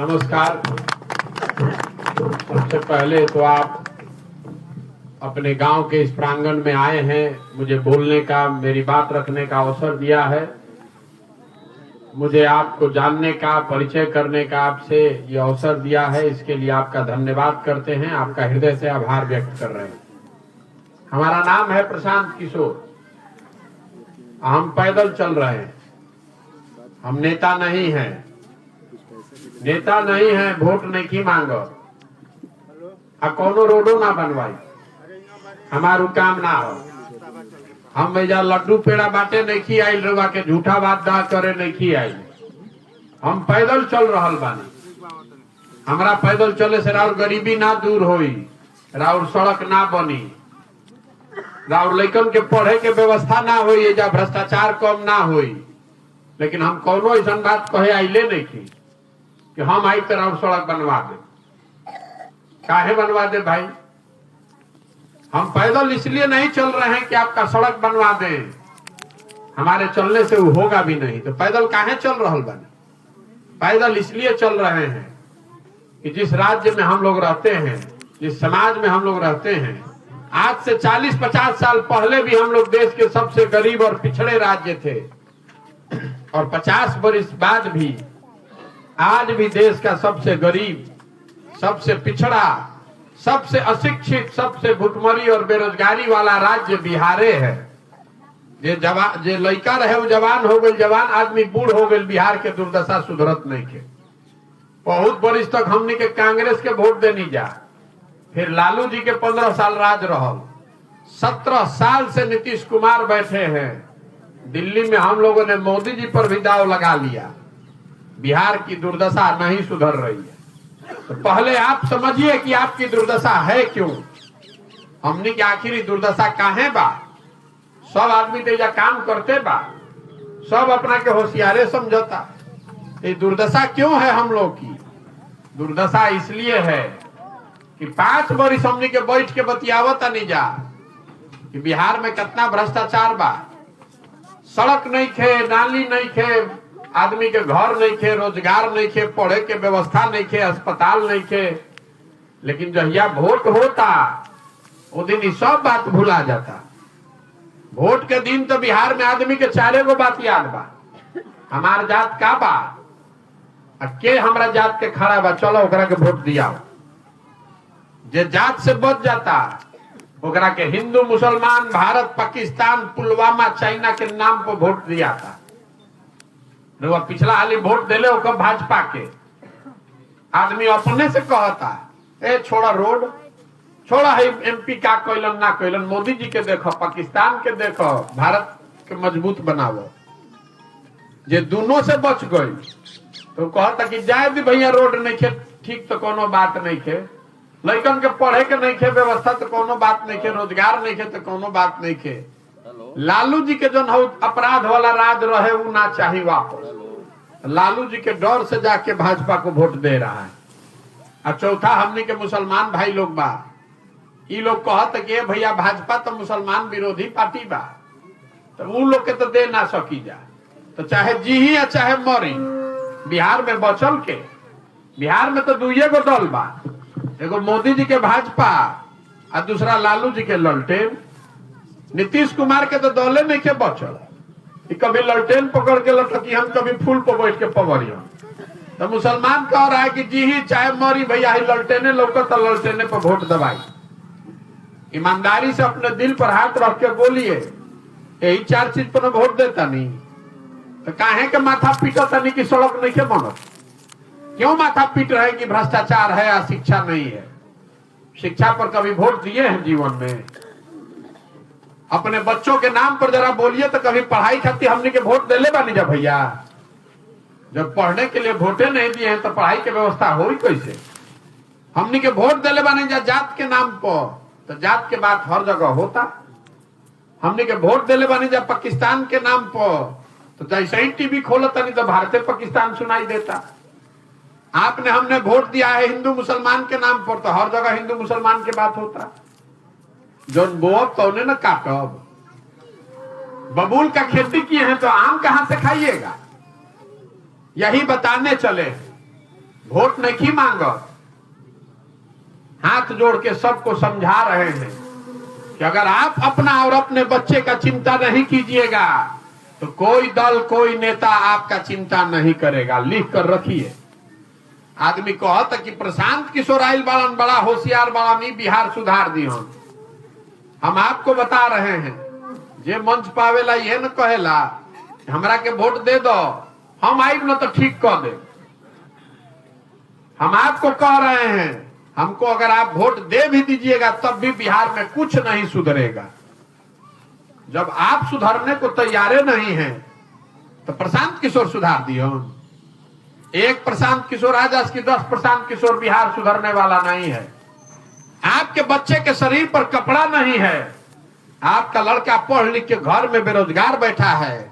नमस्कार। सबसे पहले तो आप अपने गांव के इस प्रांगण में आए हैं, मुझे बोलने का, मेरी बात रखने का अवसर दिया है। मुझे आपको जानने का, परिचय करने का आपसे ये अवसर दिया है, इसके लिए आपका धन्यवाद करते हैं, आपका हृदय से आभार व्यक्त कर रहे हैं। हमारा नाम है प्रशांत किशोर। हम पैदल चल रहे हैं, हम नेता नहीं हैं, नेता नहीं है, वोट नहीं की मांगो आ कोनो रोडो ना बनवाई, हमारू काम ना हो। हम भैया लड्डू पेड़ा बाटे नहीं खी आइल, रवा के झूठा बात दा करे नहीं खी आइल। हम पैदल चल रहल बानी। हमरा पैदल चले से राउर गरीबी ना दूर होई, राउर सड़क ना बनी, राउर लइकन के पढ़े के व्यवस्था ना होई, एजा भ्रष्टाचार कम ना होई। लेकिन हम कोनो ऐसा बात कहे आइले नहीं की कि हम आई तो राउर सड़क बनवा दे। काहे बनवा दे भाई? हम पैदल इसलिए नहीं चल रहे हैं कि आपका सड़क बनवा दें, हमारे चलने से वो होगा भी नहीं। तो पैदल काहे चल रहल बने? पैदल इसलिए चल रहे हैं कि जिस राज्य में हम लोग रहते हैं, जिस समाज में हम लोग रहते हैं, आज से 40-50 साल पहले भी हम लोग देश के सबसे गरीब और पिछड़े राज्य थे, और 50 वर्ष बाद भी आज भी देश का सबसे गरीब, सबसे पिछड़ा, सबसे अशिक्षित, सबसे भुखमरी और बेरोजगारी वाला राज्य बिहारे है। जे लड़का रहे वो जवान हो गए, जवान आदमी बूढ़ हो गए। बिहार के दुर्दशा सुधरत नहीं के। बहुत वर्ष तक हमने के कांग्रेस के वोट देनी जा, फिर लालू जी के 15 साल राज रहल, 17 साल से नीतीश कुमार बैठे हैं। दिल्ली में हम लोगों ने मोदी जी पर भी दाव लगा लिया। बिहार की दुर्दशा नहीं सुधर रही है। तो पहले आप समझिए कि आपकी दुर्दशा है क्यों, हमने की आखिरी दुर्दशा काहे बा। सब आदमी तेजा काम करते बा, सब अपना के होशियारे समझता। ये दुर्दशा क्यों है हम लोग की? दुर्दशा इसलिए है कि 5 वर्ष हमने के बैठ के बतियावत नहीं जा कि बिहार में कितना भ्रष्टाचार बा। सड़क नहीं खे, नाली नहीं खे, आदमी के घर नहीं खे, रोजगार नहीं खे, पढ़े के व्यवस्था नहीं खे, अस्पताल नहीं खे। लेकिन जहिया वोट होता वो दिन ही सब बात भुला जाता। वोट के दिन तो बिहार में आदमी के 4 गो बात याद बा। हमार जात का बा, के हमरा जात के खड़ा बा, चलो ओकरा के वोट दिया। जे जात से बच जाता ओकरा के हिंदू, मुसलमान, भारत, पाकिस्तान, पुलवामा, चाइना के नाम पर वोट दिया था। पिछला हाली वोट दिले ओकर भाजपा के आदमी अपने से कहता ए छोड़ा रोड, छोड़ा है एमपी का कैलन ना कैलन, मोदी जी के देखो, पाकिस्तान के देखो, भारत के मजबूत बनावो। जे दोनों से बच गई तो कहता कि जाए भी भैया रोड नहीं खे ठीक तो कोनो बात नहीं खे, लड़कन के पढ़े के नहीं खे व्यवस्था तो कोनो बात नहीं खे, रोजगार नहीं खे तो कोनो बात नहीं खे। लालू जी के जो अपराध वाला राज रहे वो ना चाहिए वापस। लालू जी के डर से जाके भाजपा को वोट दे रहा है। और चौथा हमने के मुसलमान भाई लोग बा, ये लोग कहते कि भैया भाजपा तो मुसलमान विरोधी पार्टी बा, तो वो लोग के तो दे ना सकी जा। तो चाहे जी ही या चाहे मरी, बिहार में बचल के, बिहार में तो 2 गो दल बा, एगो मोदी जी के भाजपा और दूसरा लालू जी के ललटेन। नीतीश कुमार के तो दौले नहीं के बचल, कभी ललटेन पकड़ के लटकी, हम कभी फूल पर बैठ के पवरिया। तो मुसलमान कह रहा है कि जी ही चाहे मरी भैया ही ललटेने लौकर तो ललटेने पर वोट दबाई। ईमानदारी से अपने दिल पर हाथ रख के बोलिए, यही 4 चीज पर वोट देता नहीं तो काहे के माथा पीटता नहीं कि सड़क नहीं के बनत? क्यों माथा पीट रहे कि भ्रष्टाचार है या शिक्षा नहीं है? शिक्षा पर कभी वोट दिए हैं जीवन में? अपने बच्चों के नाम पर जरा बोलिए तो कभी पढ़ाई खातिर हमने के वोट दिले बानी जा भैया? जब पढ़ने के लिए वोटे नहीं दिए हैं तो पढ़ाई की व्यवस्था होई कैसे? हमने के वोट दिले बानी जा जात के नाम पर, तो जात के बात हर जगह होता। हमने के वोट दिले बानी जा पाकिस्तान के नाम पर, तो जैसे ही टीवी खोलता नहीं तो भारतीय पाकिस्तान सुनाई देता। आपने हमने वोट दिया है हिंदू मुसलमान के नाम पर, तो हर जगह हिंदू मुसलमान की बात होता। जो बोअब तो उन्हें न काटब। बबूल का खेती किए हैं तो आम कहां से खाइएगा? यही बताने चले वोट नहीं मांगत, हाथ जोड़ के सबको समझा रहे हैं कि अगर आप अपना और अपने बच्चे का चिंता नहीं कीजिएगा तो कोई दल कोई नेता आपका चिंता नहीं करेगा। लिख कर रखिए। आदमी कहता कि प्रशांत किशोर आइल बालन बड़ा होशियार बालन, बिहार सुधार दियो। हम आपको बता रहे हैं, जे मंच पावेला ये न कहेला हमरा के वोट दे दो, हम आइब न तो ठीक कह दे। हम आपको कह रहे हैं, हमको अगर आप वोट दे भी दीजिएगा तब भी बिहार में कुछ नहीं सुधरेगा। जब आप सुधरने को तैयारे नहीं हैं तो प्रशांत किशोर सुधार दियो। एक प्रशांत किशोर आज की 10 प्रशांत किशोर बिहार सुधरने वाला नहीं है। आपके बच्चे के शरीर पर कपड़ा नहीं है, आपका लड़का पढ़ लिख के घर में बेरोजगार बैठा है,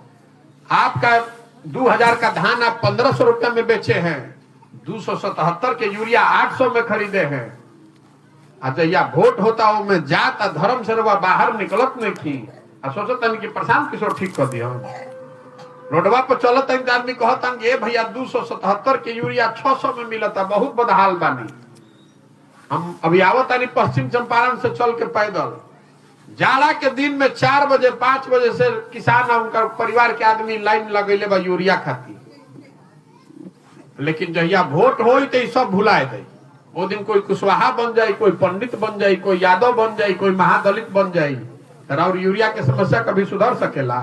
आपका 2000 का धान आप 1500 रुपए में बेचे हैं, 277 के यूरिया 800 में खरीदे हैं। अच्छा, या वोट होता हो में जात धर्म से बाहर निकलत नहीं थी, सोचता कि प्रशांत किशोर ठीक कर दिया। रोडवा पर चलत आदमी कहता ये भैया 277 के यूरिया 600 में मिलता, बहुत बदहाल बानी। हम अभी आवत आनी पश्चिम चंपारण से चल के पैदल, जाड़ा के दिन में 4 बजे 5 बजे से किसान उनका परिवार के आदमी लाइन लगेले बा यूरिया खाती। लेकिन जहिया वोट हो तो सब भुलाए दे। वो दिन कोई कुशवाहा बन जाये, कोई पंडित बन जाये, कोई यादव बन जाये, कोई महादलित बन जाये, और यूरिया के समस्या कभी सुधर सकेला?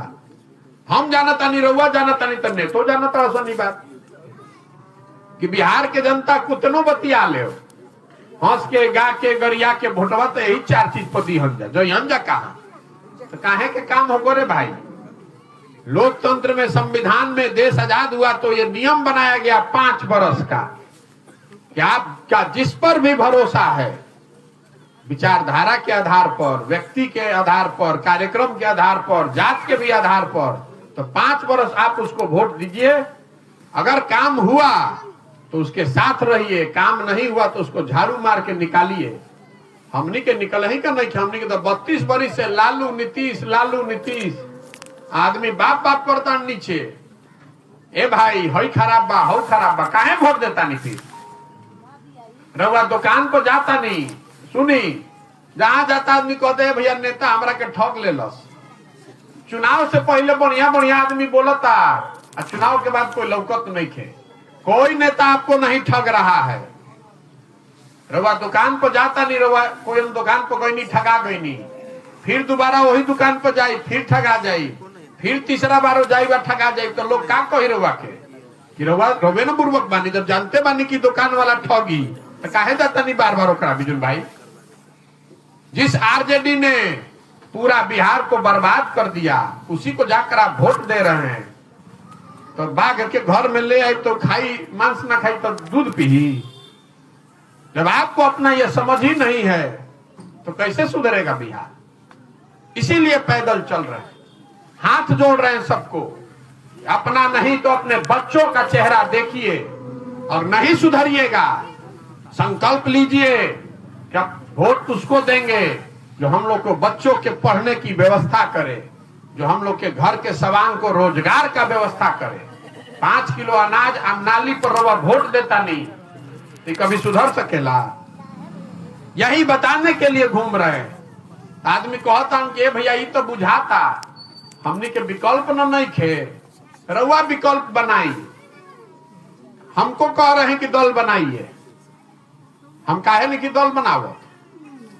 हम जानता नहीं, रउआ जानता नहीं, तो नेतो जानता ऐसा बात कि बिहार के जनता कुतनो बतिया ले, हंस के गा के गरिया के भोटवा तो यही 4 चीज पर दी हम जा जो जा कहा तो काहे के काम हो रे भाई। लोकतंत्र में, संविधान में देश आजाद हुआ तो ये नियम बनाया गया 5 बरस का कि आपका जिस पर भी भरोसा है, विचारधारा के आधार पर, व्यक्ति के आधार पर, कार्यक्रम के आधार पर, जात के भी आधार पर, तो 5 बरस आप उसको वोट दीजिए। अगर काम हुआ तो उसके साथ रहिए, काम नहीं हुआ तो उसको झाड़ू मार के निकालिए। हमनी के निकल ही का नहीं, हमनी के तो 32 बरिस से लालू नीतीश आदमी बाप बाप करता नीचे। ए भाई हई खराब बा, हौ खराब बा, काहे वोट देता नीतीश? रउआ दुकान पर जाता नहीं, सुनी जहां जाता आदमी कहते हैं भैया नेता हमरा के ठग ले लस। चुनाव से पहले बढ़िया बढ़िया आदमी बोलता, और चुनाव के बाद कोई लौकत नहीं थे। कोई नेता आपको नहीं ठग रहा है। रउआ दुकान पर जाता नहीं, रउआ कोई दुकान पर गई नहीं, ठगा गई नहीं, फिर दोबारा वही दुकान पर जाई, फिर ठगा जाई, फिर तीसरा बार जाई बा ठगा जाई, तो लोग का कही रउआ के कि रउआ रोबे न बुर्बक बानी। जब जानते बानी कि दुकान वाला ठगी तो काहे जाता नहीं बार बार ओकरा? बिजुल भाई, जिस आरजेडी ने पूरा बिहार को बर्बाद कर दिया, उसी को जाकर आप वोट दे रहे हैं। तो बाघ के घर में ले आई तो खाई, मांस ना खाई तो दूध पी। जब आपको अपना यह समझ ही नहीं है तो कैसे सुधरेगा बिहार? इसीलिए पैदल चल रहे हैं, हाथ जोड़ रहे हैं सबको। अपना नहीं तो अपने बच्चों का चेहरा देखिए, और नहीं सुधरिएगा संकल्प लीजिए कि वोट उसको देंगे जो हम लोग को बच्चों के पढ़ने की व्यवस्था करे, जो हम लोग के घर के सवांग को रोजगार का व्यवस्था करे। 5 किलो अनाज नाली पर रवा वोट देता नहीं तो कभी सुधर सकेला? यही बताने के लिए घूम रहे हैं। आदमी कहता हूं कि भैया ये तो बुझाता, हमने के विकल्प न नहीं खे, रउआ विकल्प बनाई। हमको कह रहे हैं कि दल बनाइए, हम काहे नहीं कि दल बनाओ?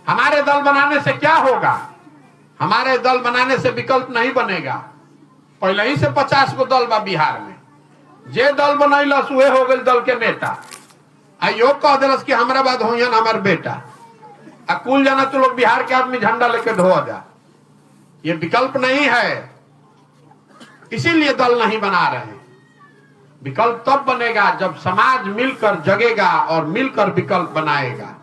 हमारे दल बनाने से क्या होगा? हमारे दल बनाने से विकल्प नहीं बनेगा। पहले ही से 50 गो दल बा बिहार में, जे दल बनैलस उहे हो गए दल के नेता। आइयो कह दिलस कि हमारा बाद होयन हमार बेटा, आ कुल जाना तो लोग बिहार के आदमी झंडा लेके धो जा। ये विकल्प नहीं है, इसीलिए दल नहीं बना रहे हैं। विकल्प तब बनेगा जब समाज मिलकर जगेगा और मिलकर विकल्प बनाएगा।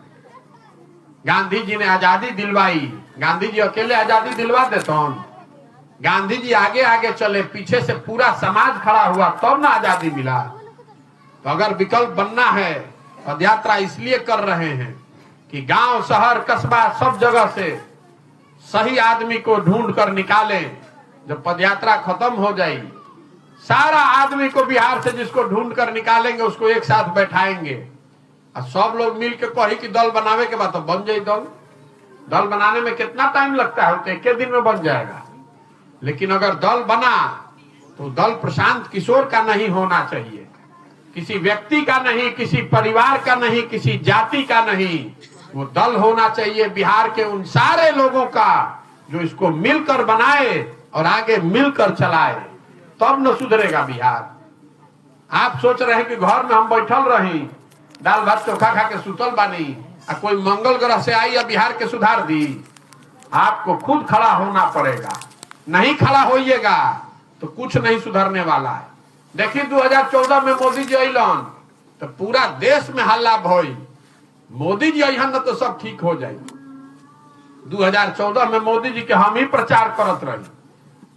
गांधी जी ने आजादी दिलवाई, गांधी जी अकेले आजादी दिलवा देते हैं? गांधी जी आगे आगे चले, पीछे से पूरा समाज खड़ा हुआ, तब ना आजादी मिला। तो अगर विकल्प बनना है, पदयात्रा इसलिए कर रहे हैं कि गांव शहर कस्बा सब जगह से सही आदमी को ढूंढ कर निकालें। जब पदयात्रा खत्म हो जाए, सारा आदमी को बिहार से जिसको ढूंढ कर निकालेंगे उसको एक साथ बैठाएंगे और सब लोग मिल के कही कि दल बनावे के बाद तो बन जाए दल। दल बनाने में कितना टाइम लगता है? तो एक दिन में बन जाएगा। लेकिन अगर दल बना तो दल प्रशांत किशोर का नहीं होना चाहिए, किसी व्यक्ति का नहीं, किसी परिवार का नहीं, किसी जाति का नहीं। वो दल होना चाहिए बिहार के उन सारे लोगों का जो इसको मिलकर बनाए और आगे मिलकर चलाए, तब न सुधरेगा बिहार। आप सोच रहे हैं कि घर में हम बैठल रही, दाल भात चोखा खा के सुतल बानी, और कोई मंगल ग्रह से आई या बिहार के सुधार दी? आपको खुद खड़ा होना पड़ेगा। नहीं खड़ा होइएगा तो कुछ नहीं सुधरने वाला है। देखिए 2014 में मोदी जी अलन तो पूरा देश में हल्ला भई, मोदी जी अहन न तो सब ठीक हो जाए। 2014 में मोदी जी के हम ही प्रचार करत रही।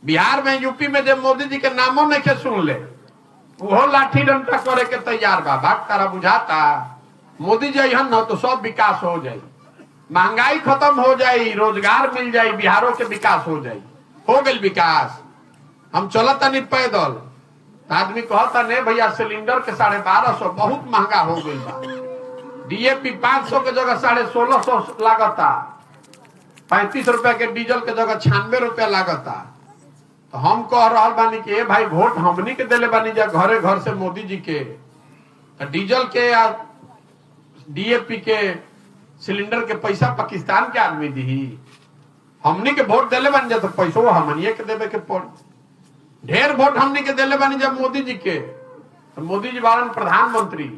बिहार में, यूपी में जब मोदी जी के नामों नहीं के सुन ले, वो लाठी डंडा करे के तैयार बा। बात तारा बुझाता मोदी जी अहन न तो सब विकास हो जाए, महंगाई खत्म हो जाए, रोजगार मिल जाए, बिहारों के विकास हो जाए। हो गई विकास। हम चलता नहीं पैदल, आदमी कहता नहीं भैया सिलेंडर के 1250 बहुत महंगा हो गई बा। डीएपी 500 के जगह 1650 लागता, 35 रुपया के डीजल के जगह 96 रुपया लागता। तो हम कह रहा बानी कि भाई वोट हमनी के दिले बानी जा घरे घर से मोदी जी के, तो डीजल के या डीएपी के सिलेंडर के पैसा पाकिस्तान के आदमी दी। हमनी के वोट दिले बानी जा तो पैसो हमनिए के देवे के पड़। ढेर वोट हमनी के दिले बानी जब मोदी जी के, तो मोदी जी बारन प्रधानमंत्री,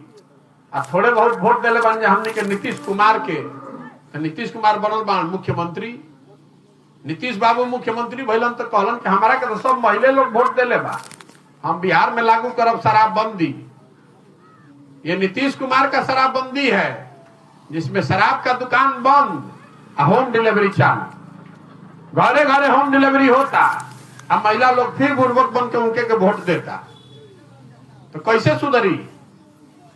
और थोड़े बहुत वोट दिले बानी जा हमनी के नीतीश कुमार के, तो नीतीश कुमार बनल बान मुख्यमंत्री। नीतीश बाबू मुख्यमंत्री भइलन तो कहलन कि हमारा के तो सब महिले लोग वोट दिले बा, हम बिहार में लागू करब शराबबंदी। ये नीतीश कुमार का शराबबंदी है, जिसमें शराब का दुकान बंद, होम डिलीवरी चालू, घरे घरे होम डिलीवरी होता, अब महिला लोग फिर बुर्बक बन के उनके के वोट देता। तो कैसे सुधरी?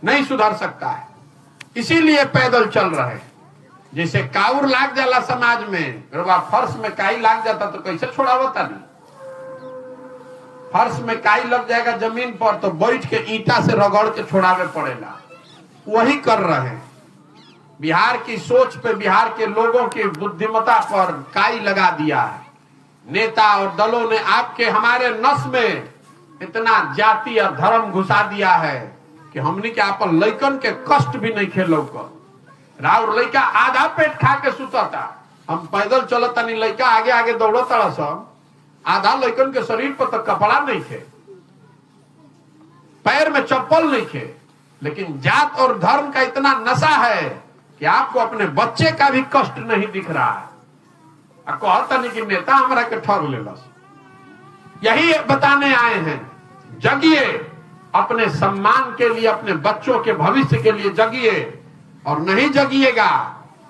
नहीं सुधर सकता है। इसीलिए पैदल चल रहे। जैसे काउर लाग जाला समाज में, फर्श में काई लाग जाता तो कैसे छोड़ावता नहीं? फर्श में काई लग जाएगा जमीन पर तो बैठ के ईंटा से रगड़ के छोड़ावे पड़ेगा। वही कर रहे हैं। बिहार की सोच पे, बिहार के लोगों की बुद्धिमत्ता पर काई लगा दिया है। नेता और दलों ने आपके हमारे नस में इतना जाति और धर्म घुसा दिया है कि हमनी के अपन लइकन के कष्ट भी नहीं खेलो कर। राउर लइका आधा पेट खा के सुतता, हम पैदल चलता नहीं, लइका आगे आगे दौड़ता सब, आधा लइकन के शरीर पर तो कपड़ा नहीं थे, पैर में चप्पल नहीं थे। लेकिन जात और धर्म का इतना नशा है कि आपको अपने बच्चे का भी कष्ट नहीं दिख रहा है। कहता नहीं कि नेता हमारा के ठग ले बस। यही बताने आए हैं, जगिए, अपने सम्मान के लिए, अपने बच्चों के भविष्य के लिए जगिए। और नहीं जगिएगा,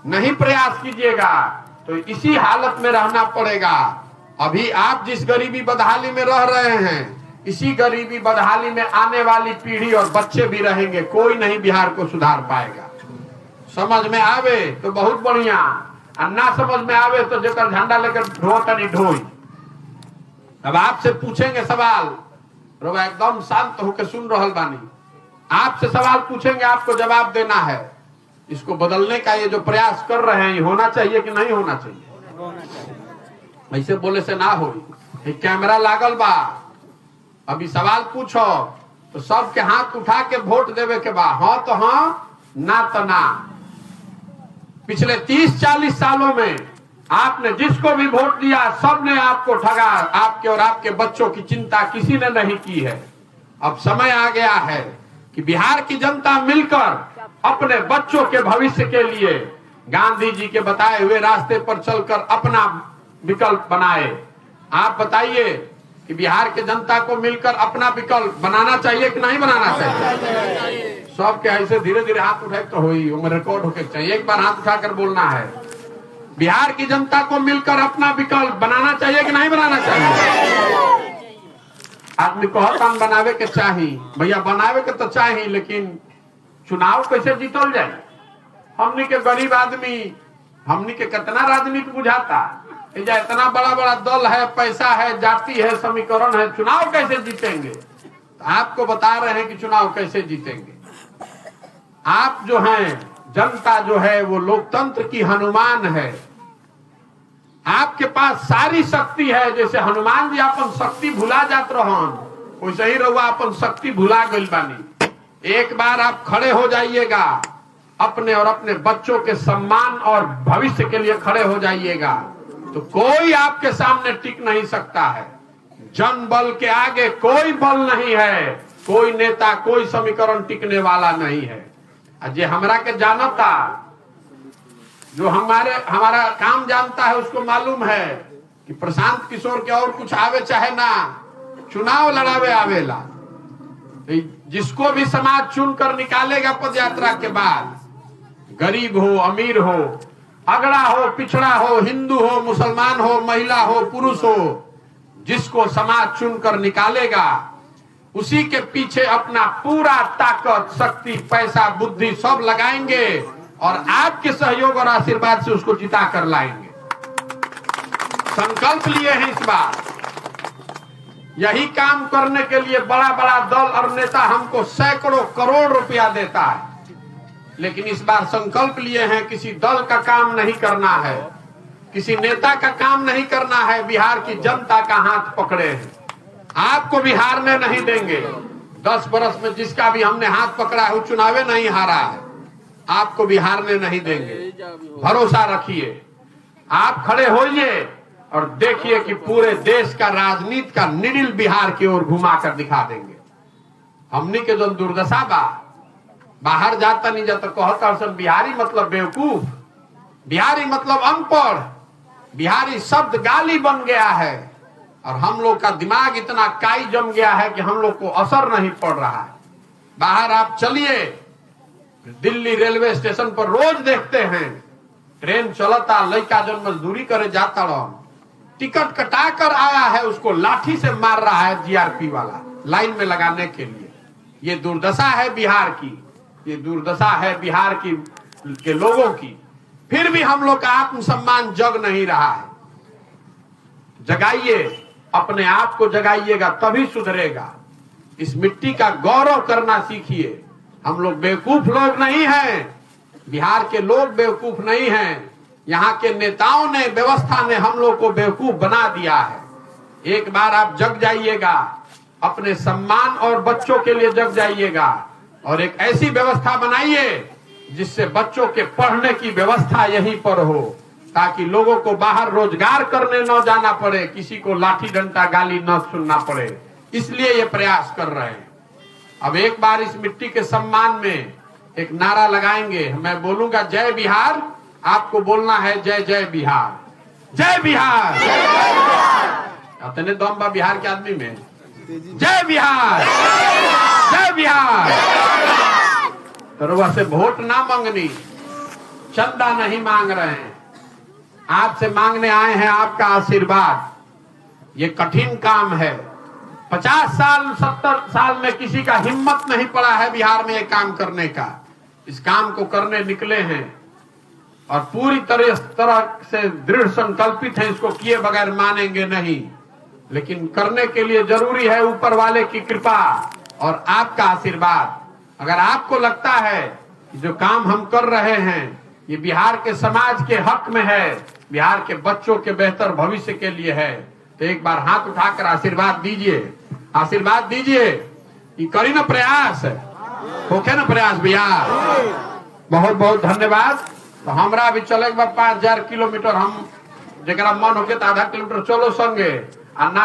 नहीं प्रयास कीजिएगा तो इसी हालत में रहना पड़ेगा। अभी आप जिस गरीबी बदहाली में रह रहे हैं, इसी गरीबी बदहाली में आने वाली पीढ़ी और बच्चे भी रहेंगे। कोई नहीं बिहार को सुधार पाएगा। समझ में आवे तो बहुत बढ़िया, और ना समझ में आवे तो जेकर झंडा लेकर ढोता नहीं ढोई। अब आपसे पूछेंगे सवाल, रोगा एकदम शांत होकर सुन रहल बानी। आपसे सवाल पूछेंगे, आपको जवाब देना है। इसको बदलने का ये जो प्रयास कर रहे हैं, ये होना चाहिए कि नहीं होना चाहिए? ऐसे बोले से ना हो। कैमरा लागल बा, अभी सवाल पूछो तो सबके हाथ उठा के वोट देवे के बा। हाँ तो हाँ, ना तो ना। पिछले 30-40 सालों में आपने जिसको भी वोट दिया, सबने आपको ठगा। आपके और आपके बच्चों की चिंता किसी ने नहीं की है। अब समय आ गया है कि बिहार की जनता मिलकर अपने बच्चों के भविष्य के लिए गांधी जी के बताए हुए रास्ते पर चलकर अपना विकल्प बनाए। आप बताइए कि बिहार के जनता को मिलकर अपना विकल्प बनाना चाहिए कि नहीं बनाना चाहिए? सबके ऐसे धीरे धीरे हाथ उठाए तो हुई, उम्र रिकॉर्ड होके चाहिए। एक बार हाथ उठाकर बोलना है, बिहार की जनता को मिलकर अपना विकल्प बनाना चाहिए कि नहीं बनाना चाहिए? आदमी कहता बनावे के चाहिए, भैया बनावे के तो चाहिए, लेकिन चुनाव कैसे जीतल जाए? हमनी के गरीब आदमी, हमनी के कितना राजनीति बुझाता, इतना बड़ा बड़ा दल है, पैसा है, जाति है, समीकरण है, चुनाव कैसे जीतेंगे? आपको बता रहे हैं कि चुनाव कैसे जीतेंगे। आप जो हैं, जनता जो है वो लोकतंत्र की हनुमान है। आपके पास सारी शक्ति है। जैसे हनुमान जी अपन शक्ति भुला जात रहन, वैसे ही रहुआ अपन शक्ति भुला गइल बानी। एक बार आप खड़े हो जाइएगा, अपने और अपने बच्चों के सम्मान और भविष्य के लिए खड़े हो जाइएगा, तो कोई आपके सामने टिक नहीं सकता है। जन बल के आगे कोई बल नहीं है, कोई नेता, कोई समीकरण टिकने वाला नहीं है। जे हमरा के जानता, जो हमारा काम जानता है, उसको मालूम है कि प्रशांत किशोर के और कुछ आवे चाहे ना, चुनाव लड़ावे आवेला। जिसको भी समाज चुनकर निकालेगा पदयात्रा के बाद, गरीब हो, अमीर हो, अगड़ा हो, पिछड़ा हो, हिंदू हो, मुसलमान हो, महिला हो, पुरुष हो, जिसको समाज चुनकर निकालेगा, उसी के पीछे अपना पूरा ताकत, शक्ति, पैसा, बुद्धि सब लगाएंगे और आपके सहयोग और आशीर्वाद से उसको जिता कर लाएंगे। संकल्प लिए हैं इस बार। यही काम करने के लिए बड़ा बड़ा दल और नेता हमको सैकड़ों करोड़ रुपया देता है, लेकिन इस बार संकल्प लिए हैं किसी दल का काम नहीं करना है, किसी नेता का काम नहीं करना है। बिहार की जनता का हाथ पकड़े हैं। आपको भी हारने नहीं देंगे। 10 बरस में जिसका भी हमने हाथ पकड़ा है वो चुनावे नहीं हारा है। आपको भी हारने नहीं देंगे। भरोसा रखिए। आप खड़े होइए और देखिए कि पूरे देश का राजनीति का निडिल बिहार की ओर घुमा कर दिखा देंगे। हमनी के जो दुर्दशा बा, बाहर जाता नहीं जाता कहता सब बिहारी मतलब बेवकूफ, बिहारी मतलब अनपढ़, बिहारी शब्द गाली बन गया है और हम लोग का दिमाग इतना काई जम गया है कि हम लोग को असर नहीं पड़ रहा है। बाहर आप चलिए, दिल्ली रेलवे स्टेशन पर रोज देखते हैं ट्रेन चलता, लड़का जब मजदूरी करे जाता रहा, टिकट कटा कर आया है, उसको लाठी से मार रहा है जीआरपी वाला लाइन में लगाने के लिए। ये दुर्दशा है बिहार की, ये दुर्दशा है बिहार की के लोगों की। फिर भी हम लोग का आत्मसम्मान जग नहीं रहा है। जगाइए, अपने आप को जगाइएगा तभी सुधरेगा। इस मिट्टी का गौरव करना सीखिए। हम लोग बेवकूफ लोग नहीं हैं, बिहार के लोग बेवकूफ नहीं हैं। यहाँ के नेताओं ने, व्यवस्था ने हम लोग को बेवकूफ बना दिया है। एक बार आप जग जाइएगा, अपने सम्मान और बच्चों के लिए जग जाइएगा और एक ऐसी व्यवस्था बनाइए जिससे बच्चों के पढ़ने की व्यवस्था यहीं पर हो, ताकि लोगों को बाहर रोजगार करने न जाना पड़े, किसी को लाठी डंडा गाली न सुनना पड़े। इसलिए ये प्रयास कर रहे हैं। अब एक बार इस मिट्टी के सम्मान में एक नारा लगाएंगे। मैं बोलूंगा जय बिहार, आपको बोलना है जय जय बिहार, जय बिहार। इतने दम बा बिहार के आदमी में, जय बिहार, जय बिहार। तरवा से वोट ना मांगनी, चंदा नहीं मांग रहे हैं, आपसे मांगने आए हैं आपका आशीर्वाद। ये कठिन काम है। 50 साल 70 साल में किसी का हिम्मत नहीं पड़ा है बिहार में ये काम करने का। इस काम को करने निकले हैं और पूरी तरह से दृढ़ संकल्पित हैं। इसको किए बगैर मानेंगे नहीं, लेकिन करने के लिए जरूरी है ऊपर वाले की कृपा और आपका आशीर्वाद। अगर आपको लगता है कि जो काम हम कर रहे हैं ये बिहार के समाज के हक में है, बिहार के बच्चों के बेहतर भविष्य के लिए है, तो एक बार हाथ उठाकर आशीर्वाद दीजिए, आशीर्वाद दीजिए कि करी ना प्रयास, होके ना प्रयास बिहार। बहुत बहुत धन्यवाद। तो हमरा भी चले 5000 किलोमीटर, हम जरा मन होके तो आधा किलोमीटर चलो संगे।